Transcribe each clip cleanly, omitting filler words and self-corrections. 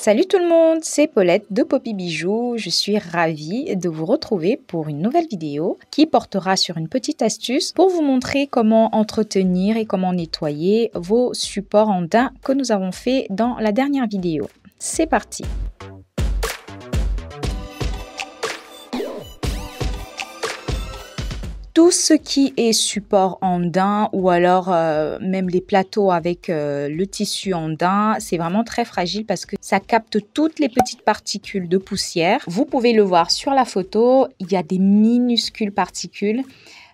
Salut tout le monde, c'est Paulette de Poppy Bijoux. Je suis ravie de vous retrouver pour une nouvelle vidéo qui portera sur une petite astuce pour vous montrer comment entretenir et comment nettoyer vos supports en daim que nous avons fait dans la dernière vidéo. C'est parti! Tout ce qui est support en daim ou alors même les plateaux avec le tissu en daim, c'est vraiment très fragile parce que ça capte toutes les petites particules de poussière. Vous pouvez le voir sur la photo, il y a des minuscules particules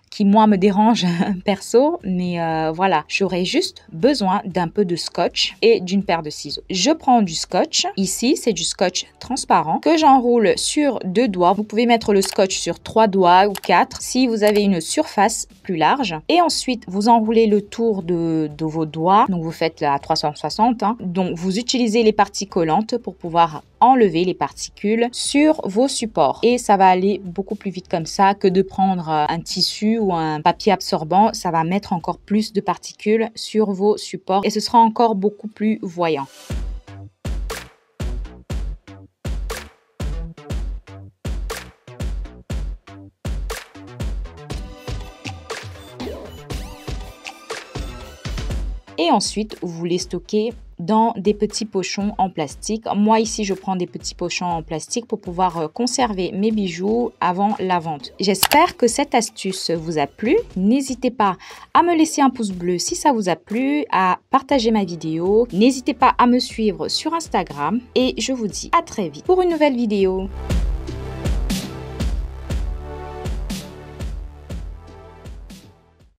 qui moi me dérangent perso, mais voilà, j'aurais juste besoin d'un peu de scotch et d'une paire de ciseaux. Je prends du scotch, ici c'est du scotch transparent que j'enroule sur 2 doigts. Vous pouvez mettre le scotch sur 3 doigts ou 4 si vous avez une surface plus large. Et ensuite vous enroulez le tour de vos doigts, donc vous faites à 360, hein. Donc vous utilisez les parties collantes pour pouvoir enlever les particules sur vos supports et ça va aller beaucoup plus vite comme ça que de prendre un tissu ou un papier absorbant. Ça va mettre encore plus de particules sur vos supports et ce sera encore beaucoup plus voyant. Et ensuite, vous les stockez dans des petits pochons en plastique. Moi ici, je prends des petits pochons en plastique pour pouvoir conserver mes bijoux avant la vente. J'espère que cette astuce vous a plu. N'hésitez pas à me laisser un pouce bleu si ça vous a plu, à partager ma vidéo. N'hésitez pas à me suivre sur Instagram et je vous dis à très vite pour une nouvelle vidéo.